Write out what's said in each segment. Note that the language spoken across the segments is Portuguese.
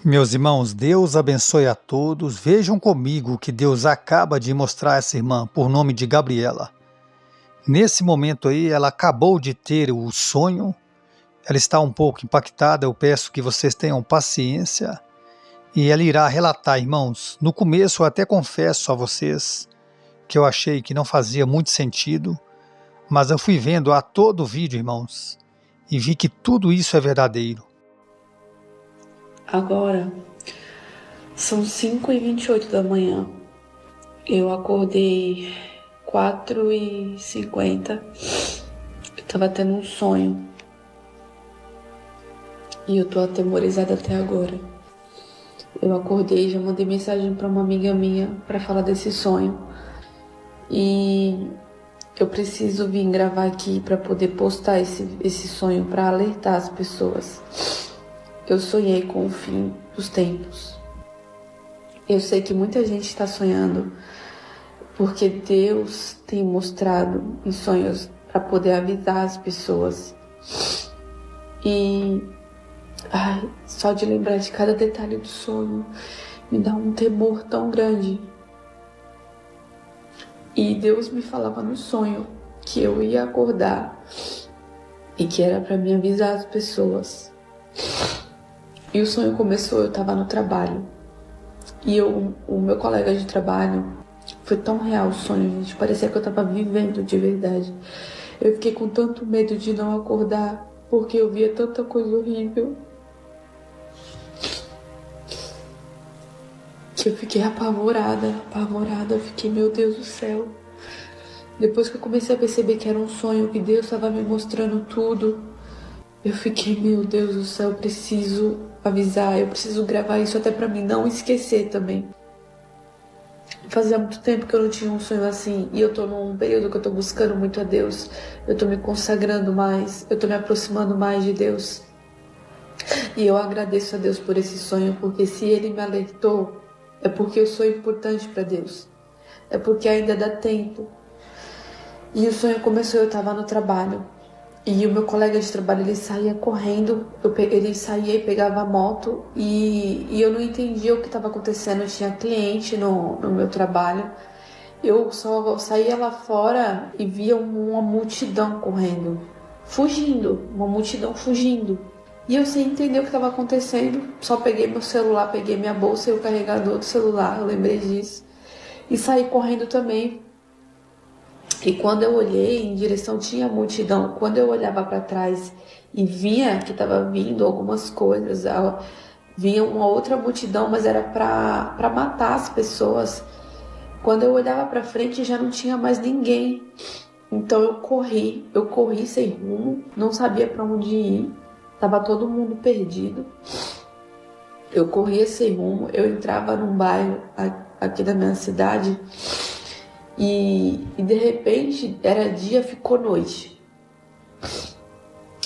Meus irmãos, Deus abençoe a todos. Vejam comigo que Deus acaba de mostrar a essa irmã por nome de Gabriela. Nesse momento aí, ela acabou de ter o sonho, ela está um pouco impactada, eu peço que vocês tenham paciência. E ela irá relatar, irmãos. No começo eu até confesso a vocês que eu achei que não fazia muito sentido, mas eu fui vendo a todo o vídeo, irmãos, e vi que tudo isso é verdadeiro. Agora são 5h28 da manhã. Eu acordei 4h50. Eu tava tendo um sonho. E eu tô atemorizada até agora. Eu acordei, já mandei mensagem pra uma amiga minha pra falar desse sonho. E eu preciso vir gravar aqui pra poder postar esse sonho pra alertar as pessoas. Eu sonhei com o fim dos tempos. Eu sei que muita gente está sonhando porque Deus tem mostrado em sonhos para poder avisar as pessoas. E só de lembrar de cada detalhe do sonho me dá um temor tão grande. E Deus me falava no sonho que eu ia acordar e que era para me avisar as pessoas. E o sonho começou, eu estava no trabalho. E o meu colega de trabalho, foi tão real o sonho, gente. Parecia que eu estava vivendo de verdade. Eu fiquei com tanto medo de não acordar, porque eu via tanta coisa horrível, que eu fiquei apavorada. Eu fiquei, meu Deus do céu. Depois que eu comecei a perceber que era um sonho, que Deus estava me mostrando tudo, eu fiquei, meu Deus do céu, eu preciso avisar, eu preciso gravar isso até pra mim não esquecer também. Fazia muito tempo que eu não tinha um sonho assim, e eu tô num período que eu tô buscando muito a Deus, eu tô me consagrando mais, eu tô me aproximando mais de Deus. E eu agradeço a Deus por esse sonho, porque se Ele me alertou, é porque eu sou importante pra Deus, é porque ainda dá tempo. E o sonho começou, eu tava no trabalho. E o meu colega de trabalho, ele saía correndo, ele saía e pegava a moto e eu não entendia o que estava acontecendo. Eu tinha cliente no meu trabalho, eu só saía lá fora e via uma multidão correndo, fugindo, uma multidão fugindo. E eu sem entender o que estava acontecendo, só peguei meu celular, peguei minha bolsa e o carregador do celular, eu lembrei disso, e saí correndo também. E quando eu olhei em direção, tinha multidão. Quando eu olhava para trás e via que estava vindo algumas coisas, vinha uma outra multidão, mas era para matar as pessoas. Quando eu olhava para frente, já não tinha mais ninguém. Então eu corri sem rumo, não sabia para onde ir, tava todo mundo perdido. Eu corria sem rumo, eu entrava num bairro aqui da minha cidade. E de repente era dia, ficou noite.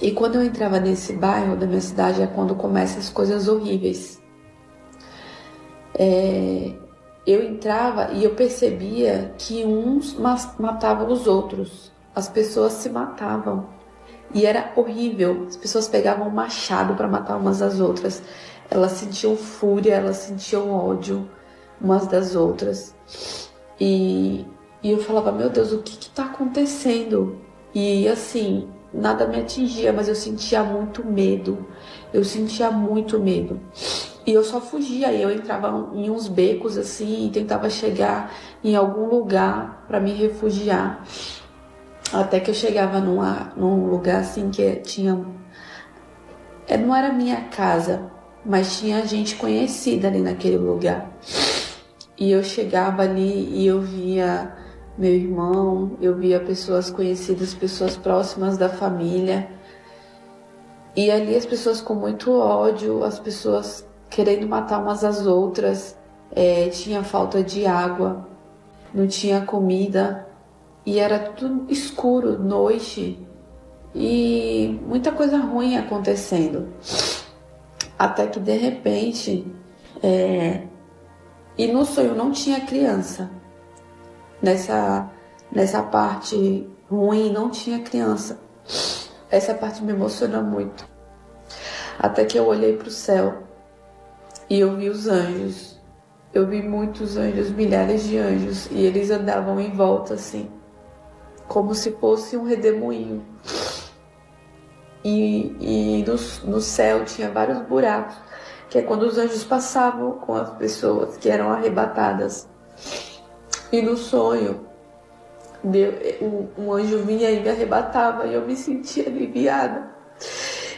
E quando eu entrava nesse bairro da minha cidade é quando começam as coisas horríveis. Eu entrava e eu percebia que uns matavam os outros. As pessoas se matavam. E era horrível. As pessoas pegavam um machado para matar umas das outras. Elas sentiam fúria, elas sentiam ódio umas das outras. E eu falava, meu Deus, o que tá acontecendo? E assim, nada me atingia, mas eu sentia muito medo. E eu só fugia, eu entrava em uns becos assim e tentava chegar em algum lugar para me refugiar. Até que eu chegava num lugar assim que tinha... não era minha casa, mas tinha gente conhecida ali naquele lugar. E eu chegava ali e eu via meu irmão, eu via pessoas conhecidas, pessoas próximas da família. E ali as pessoas com muito ódio, as pessoas querendo matar umas às outras. Tinha falta de água, não tinha comida. E era tudo escuro, noite. E muita coisa ruim acontecendo. Até que de repente... E no sonho não tinha criança. Nessa parte ruim não tinha criança. Essa parte me emociona muito. Até que eu olhei para o céu e eu vi os anjos. Eu vi muitos anjos, milhares de anjos, e eles andavam em volta assim, como se fosse um redemoinho. E no céu tinha vários buracos, que é quando os anjos passavam com as pessoas que eram arrebatadas. E no sonho, um anjo vinha e me arrebatava, e eu me sentia aliviada.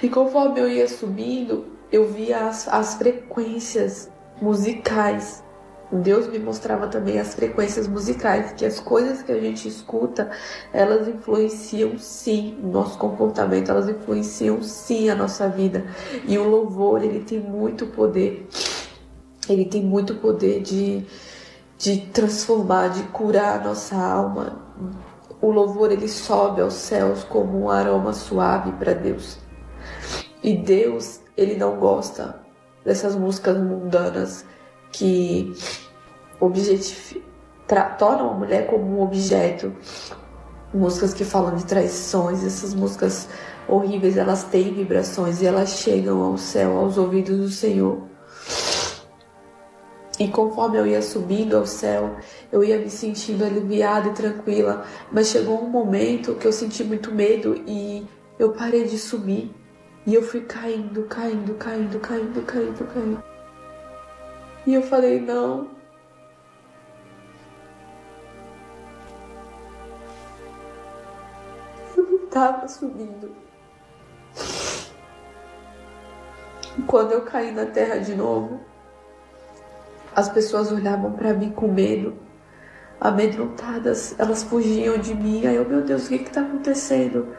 E conforme eu ia subindo, eu via as frequências musicais. Deus me mostrava também as frequências musicais, que as coisas que a gente escuta, elas influenciam sim o nosso comportamento, elas influenciam sim a nossa vida. E o louvor, ele tem muito poder. Ele tem muito poder de transformar, de curar a nossa alma. O louvor, ele sobe aos céus como um aroma suave para Deus. E Deus, ele não gosta dessas músicas mundanas que tornam a mulher como um objeto. Músicas que falam de traições, essas músicas horríveis, elas têm vibrações e elas chegam ao céu, aos ouvidos do Senhor. E conforme eu ia subindo ao céu, eu ia me sentindo aliviada e tranquila. Mas chegou um momento que eu senti muito medo e eu parei de subir. E eu fui caindo. E eu falei, não. Eu não estava subindo. E quando eu caí na terra de novo, as pessoas olhavam para mim com medo, amedrontadas, elas fugiam de mim. Aí eu, meu Deus, o que está acontecendo?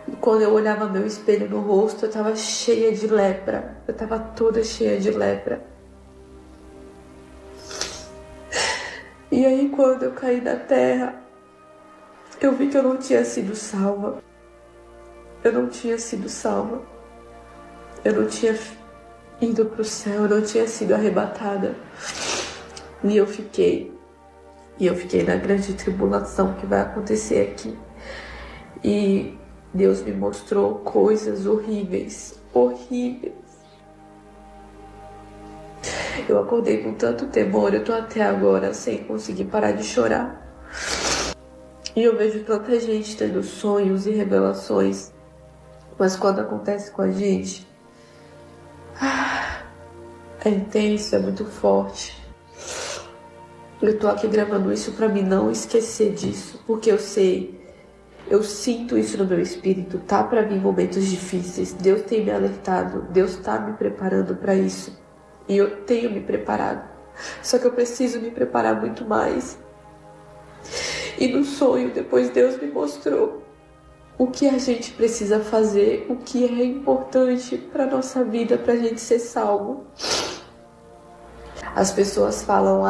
E quando eu olhava meu espelho no rosto, eu estava cheia de lepra. Eu estava toda cheia de lepra. E aí quando eu caí na terra, eu vi que eu não tinha sido salva. Eu não tinha sido salva. Eu não tinha ido para o céu, eu não tinha sido arrebatada. E eu fiquei na grande tribulação que vai acontecer aqui. E Deus me mostrou coisas horríveis. Eu acordei com tanto temor, eu tô até agora sem conseguir parar de chorar. E eu vejo tanta gente tendo sonhos e revelações, mas quando acontece com a gente, é intenso, é muito forte. Eu tô aqui gravando isso pra mim não esquecer disso, porque eu sinto isso no meu espírito, tá pra vir momentos difíceis. Deus tem me alertado, Deus tá me preparando pra isso. E eu tenho me preparado. Só que eu preciso me preparar muito mais. E no sonho, depois Deus me mostrou o que a gente precisa fazer, o que é importante pra nossa vida, pra gente ser salvo. As pessoas falam,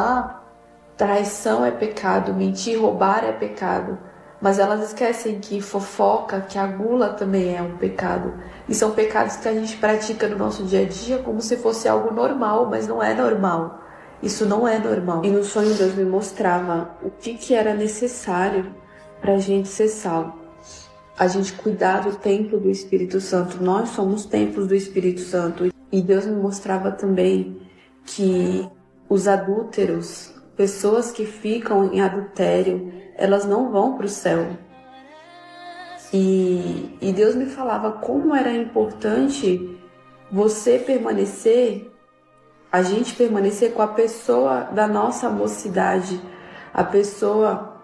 traição é pecado, mentir, roubar é pecado. Mas elas esquecem que fofoca, que a gula também é um pecado. E são pecados que a gente pratica no nosso dia a dia como se fosse algo normal, mas não é normal. Isso não é normal. E no sonho Deus me mostrava o que era necessário para a gente ser salvo. A gente cuidar do templo do Espírito Santo. Nós somos templos do Espírito Santo. E Deus me mostrava também que os adúlteros, pessoas que ficam em adultério, elas não vão para o céu. E Deus me falava como era importante a gente permanecer com a pessoa da nossa mocidade. A pessoa,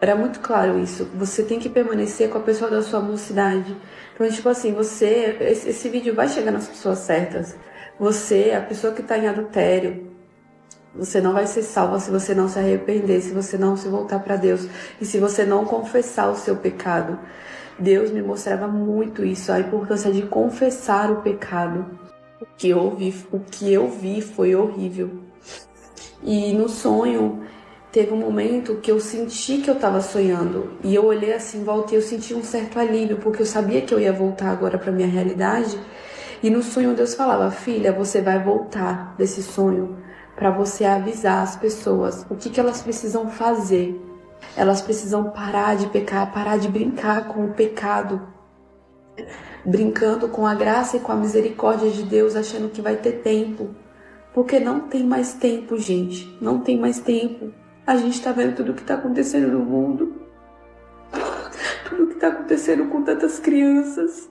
era muito claro isso, você tem que permanecer com a pessoa da sua mocidade. Então, tipo assim, esse vídeo vai chegar nas pessoas certas. Você, a pessoa que está em adultério, você não vai ser salva se você não se arrepender, se você não se voltar para Deus e se você não confessar o seu pecado. Deus me mostrava muito isso, a importância de confessar o pecado. O que eu vi foi horrível. E no sonho, teve um momento que eu senti que eu estava sonhando. E eu olhei assim em volta e eu senti um certo alívio, porque eu sabia que eu ia voltar agora para minha realidade. E no sonho Deus falava, filha, você vai voltar desse sonho para você avisar as pessoas o que elas precisam fazer. Elas precisam parar de pecar, parar de brincar com o pecado, brincando com a graça e com a misericórdia de Deus, achando que vai ter tempo. Porque não tem mais tempo, gente. Não tem mais tempo. A gente tá vendo tudo o que tá acontecendo no mundo. Tudo o que tá acontecendo com tantas crianças.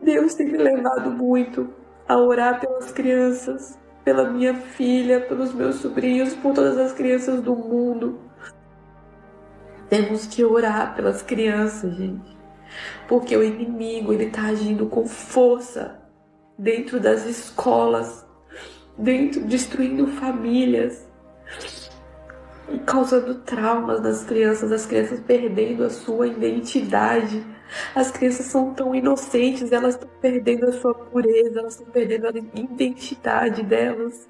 Deus tem me levado muito a orar pelas crianças, pela minha filha, pelos meus sobrinhos, por todas as crianças do mundo. Temos que orar pelas crianças, gente. Porque o inimigo, ele tá agindo com força dentro das escolas, destruindo famílias, causando traumas nas crianças, as crianças perdendo a sua identidade. As crianças são tão inocentes, elas estão perdendo a sua pureza, elas estão perdendo a identidade delas.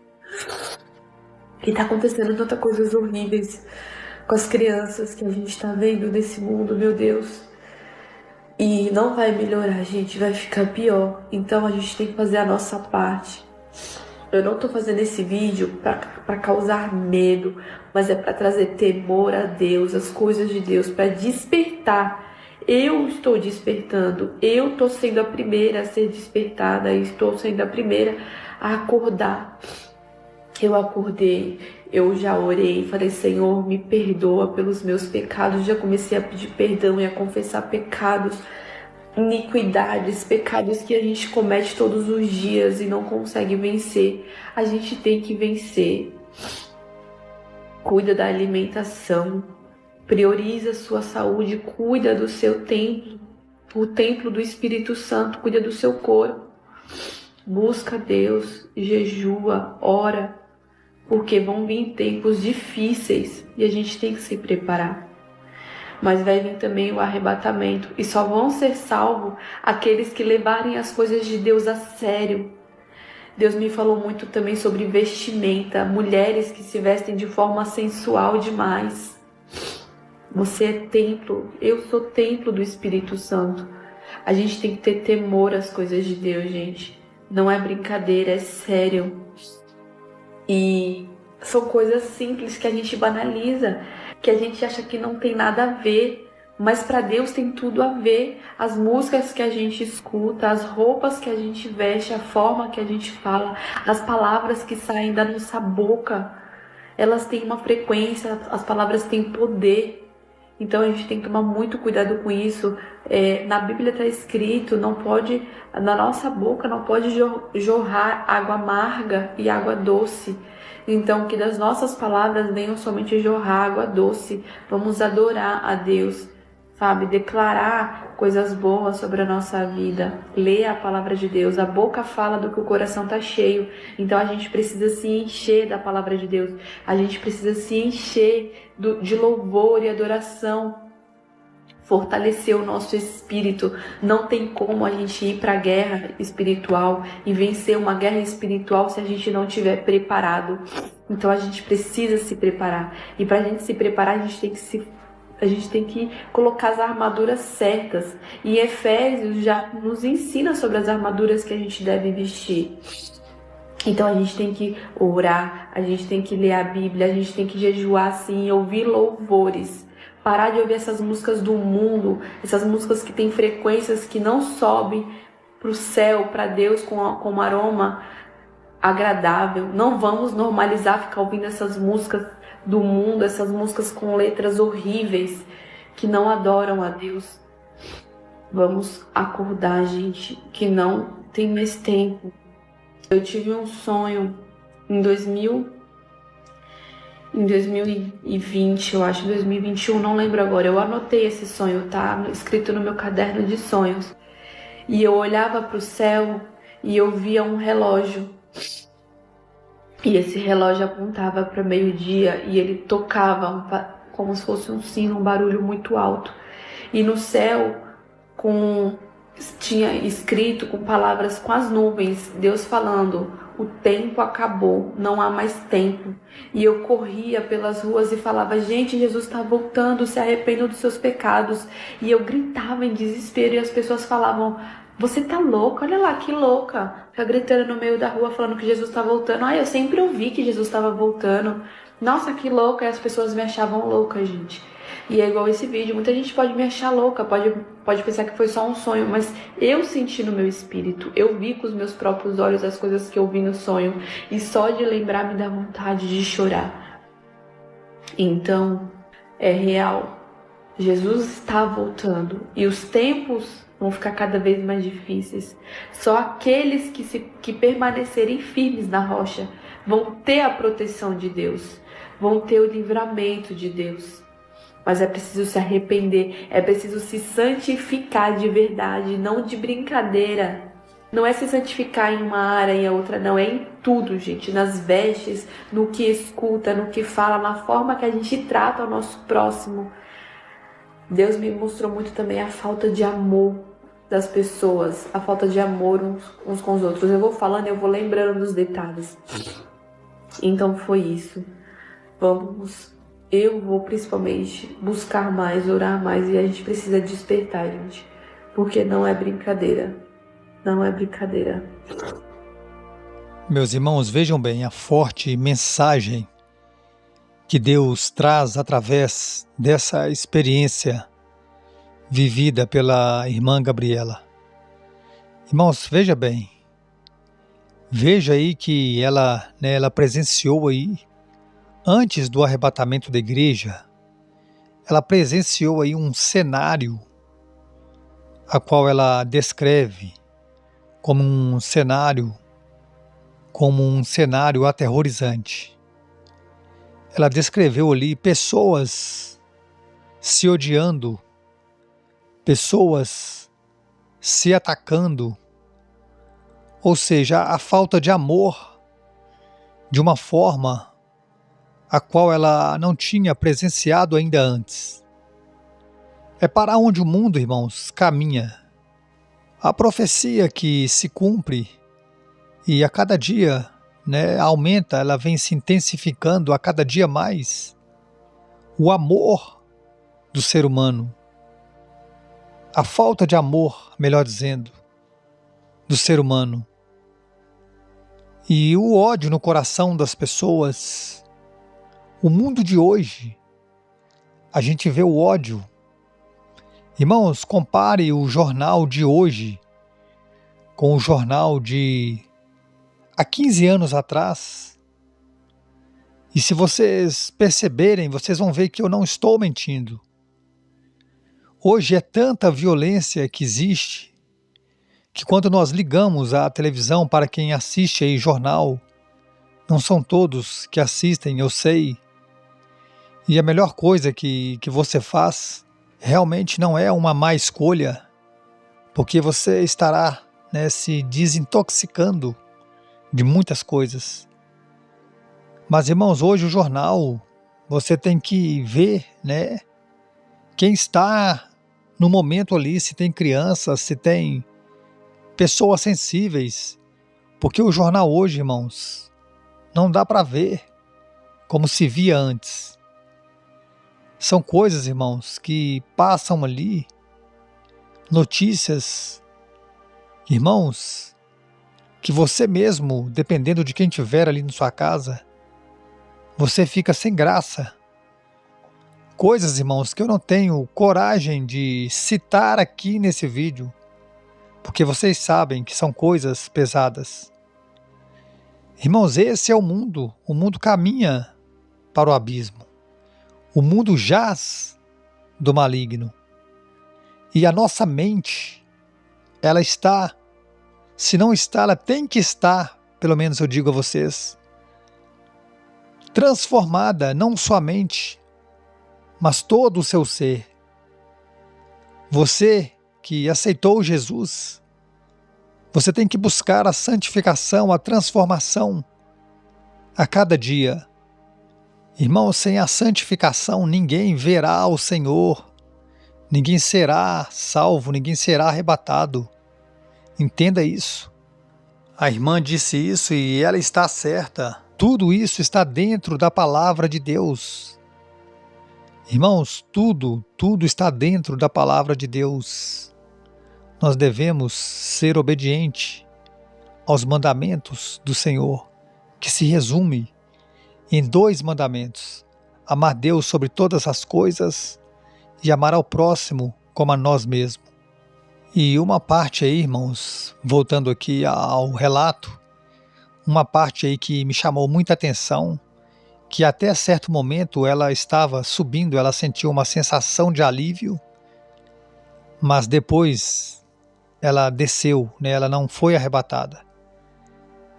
E tá acontecendo tantas coisas horríveis com as crianças que a gente tá vendo nesse mundo, meu Deus. E não vai melhorar, gente, vai ficar pior. Então a gente tem que fazer a nossa parte. Eu não tô fazendo esse vídeo para causar medo, mas é para trazer temor a Deus, as coisas de Deus, para despertar. Eu estou despertando, eu tô sendo a primeira a ser despertada, estou sendo a primeira a acordar. Eu acordei, eu já orei, falei, Senhor, me perdoa pelos meus pecados, já comecei a pedir perdão e a confessar pecados, iniquidades, pecados que a gente comete todos os dias e não consegue vencer. A gente tem que vencer. Cuida da alimentação, prioriza a sua saúde, cuida do seu templo, o templo do Espírito Santo, cuida do seu corpo. Busca Deus, jejua, ora, porque vão vir tempos difíceis e a gente tem que se preparar. Mas vai vir também o arrebatamento, e só vão ser salvos aqueles que levarem as coisas de Deus a sério. Deus me falou muito também sobre vestimenta, mulheres que se vestem de forma sensual demais. Você é templo, eu sou templo do Espírito Santo. A gente tem que ter temor às coisas de Deus, gente. Não é brincadeira, é sério. E são coisas simples que a gente banaliza, que a gente acha que não tem nada a ver, mas para Deus tem tudo a ver. As músicas que a gente escuta, as roupas que a gente veste, a forma que a gente fala, as palavras que saem da nossa boca, elas têm uma frequência, as palavras têm poder. Então a gente tem que tomar muito cuidado com isso. Na Bíblia está escrito, não pode, na nossa boca não pode jorrar água amarga e água doce. Então que das nossas palavras venham somente jorrar água doce. Vamos adorar a Deus, sabe? Declarar coisas boas sobre a nossa vida. Ler a palavra de Deus. A boca fala do que o coração está cheio. Então a gente precisa se encher da palavra de Deus. A gente precisa se encher de louvor e adoração. Fortalecer o nosso espírito. Não tem como a gente ir para a guerra espiritual e vencer uma guerra espiritual se a gente não estiver preparado. Então a gente precisa se preparar. E para a gente se preparar, a gente tem que colocar as armaduras certas. E Efésios já nos ensina sobre as armaduras que a gente deve vestir. Então a gente tem que orar, a gente tem que ler a Bíblia, a gente tem que jejuar assim, ouvir louvores. Parar de ouvir essas músicas do mundo, essas músicas que têm frequências que não sobem para o céu, para Deus com um aroma agradável. Não vamos normalizar ficar ouvindo essas músicas do mundo, essas músicas com letras horríveis que não adoram a Deus. Vamos acordar, gente, que não tem mais tempo. Eu tive um sonho em 2020, eu acho, 2021, não lembro agora. Eu anotei esse sonho, tá escrito no meu caderno de sonhos. E eu olhava para o céu e eu via um relógio. E esse relógio apontava para meio-dia e ele tocava como se fosse um sino, um barulho muito alto. E no céu tinha escrito com palavras com as nuvens, Deus falando: o tempo acabou, não há mais tempo. E eu corria pelas ruas e falava: gente, Jesus está voltando, se arrependam dos seus pecados. E eu gritava em desespero e as pessoas falavam: você tá louca? Olha lá, que louca. Fica gritando no meio da rua falando que Jesus está voltando. Eu sempre ouvi que Jesus estava voltando. Nossa, que louca. E as pessoas me achavam louca, gente. E é igual esse vídeo, muita gente pode me achar louca, pode pensar que foi só um sonho, mas eu senti no meu espírito, eu vi com os meus próprios olhos as coisas que eu vi no sonho, e só de lembrar me dá vontade de chorar. Então, é real. Jesus está voltando e os tempos vão ficar cada vez mais difíceis. Só aqueles que permanecerem firmes na rocha vão ter a proteção de Deus, vão ter o livramento de Deus. Mas é preciso se arrepender, é preciso se santificar de verdade, não de brincadeira. Não é se santificar em uma área e a outra, não. É em tudo, gente. Nas vestes, no que escuta, no que fala, na forma que a gente trata o nosso próximo. Deus me mostrou muito também a falta de amor das pessoas, a falta de amor uns com os outros. Eu vou falando, eu vou lembrando dos detalhes. Então foi isso. Eu vou principalmente buscar mais, orar mais, e a gente precisa despertar, gente. Porque não é brincadeira. Não é brincadeira. Meus irmãos, vejam bem a forte mensagem que Deus traz através dessa experiência vivida pela irmã Gabriela. Irmãos, veja bem, veja aí que ela presenciou aí, antes do arrebatamento da igreja, ela presenciou aí um cenário a qual ela descreve como um cenário aterrorizante. Ela descreveu ali pessoas se odiando, pessoas se atacando, ou seja, a falta de amor de uma forma a qual ela não tinha presenciado ainda antes. É para onde o mundo, irmãos, caminha. A profecia que se cumpre e a cada dia aumenta, ela vem se intensificando a cada dia mais. O amor do ser humano, a falta de amor, melhor dizendo, do ser humano, e o ódio no coração das pessoas. O mundo de hoje, a gente vê o ódio. Irmãos, compare o jornal de hoje com o jornal de há 15 anos atrás. E se vocês perceberem, vocês vão ver que eu não estou mentindo. Hoje é tanta violência que existe, que quando nós ligamos a televisão, para quem assiste aí jornal, não são todos que assistem, eu sei. E a melhor coisa que você faz realmente não é uma má escolha, porque você estará se desintoxicando de muitas coisas. Mas, irmãos, hoje o jornal, você tem que ver quem está no momento ali, se tem crianças, se tem pessoas sensíveis, porque o jornal hoje, irmãos, não dá para ver como se via antes. São coisas, irmãos, que passam ali, notícias, irmãos, que você mesmo, dependendo de quem tiver ali na sua casa, você fica sem graça. Coisas, irmãos, que eu não tenho coragem de citar aqui nesse vídeo, porque vocês sabem que são coisas pesadas. Irmãos, esse é o mundo caminha para o abismo. O mundo jaz do maligno. E a nossa mente, ela está, se não está, ela tem que estar, pelo menos eu digo a vocês, transformada, não somente, mas todo o seu ser. Você que aceitou Jesus, você tem que buscar a santificação, a transformação a cada dia. Irmão, sem a santificação ninguém verá o Senhor, ninguém será salvo, ninguém será arrebatado. Entenda isso. A irmã disse isso e ela está certa. Tudo isso está dentro da palavra de Deus. Irmãos, tudo está dentro da palavra de Deus. Nós devemos ser obedientes aos mandamentos do Senhor, que se resume em 2 mandamentos: amar Deus sobre todas as coisas e amar ao próximo como a nós mesmos. E uma parte aí, irmãos, voltando aqui ao relato, uma parte aí que me chamou muita atenção, que até certo momento ela estava subindo, ela sentiu uma sensação de alívio, mas depois ela desceu, né? Ela não foi arrebatada.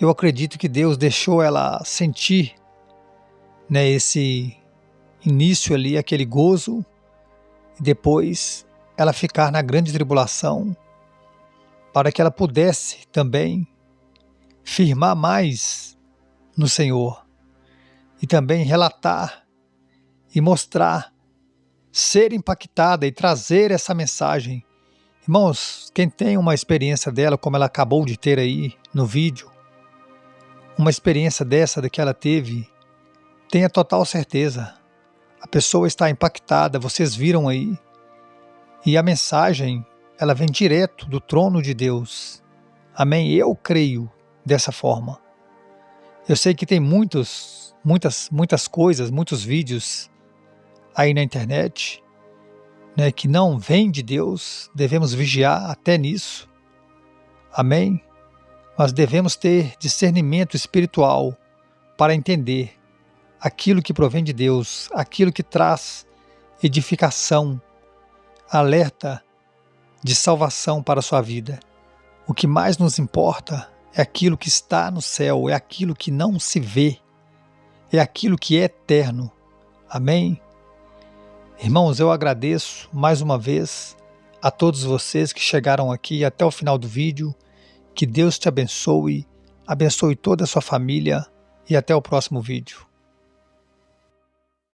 Eu acredito que Deus deixou ela sentir, né, esse início ali, aquele gozo, e depois ela ficar na grande tribulação, para que ela pudesse também firmar mais no Senhor e também relatar e mostrar, ser impactada e trazer essa mensagem. Irmãos, quem tem uma experiência dela, como ela acabou de ter aí no vídeo, uma experiência dessa que ela teve, tenha total certeza, a pessoa está impactada, vocês viram aí, e a mensagem, ela vem direto do trono de Deus. Amém? Eu creio dessa forma. Eu sei que tem muitas coisas, muitos vídeos aí na internet, né, que não vêm de Deus, devemos vigiar até nisso. Amém? Mas devemos ter discernimento espiritual para entender aquilo que provém de Deus, aquilo que traz edificação, alerta de salvação para a sua vida. O que mais nos importa é aquilo que está no céu, é aquilo que não se vê, é aquilo que é eterno. Amém? Irmãos, eu agradeço mais uma vez a todos vocês que chegaram aqui até o final do vídeo. Que Deus te abençoe, abençoe toda a sua família e até o próximo vídeo.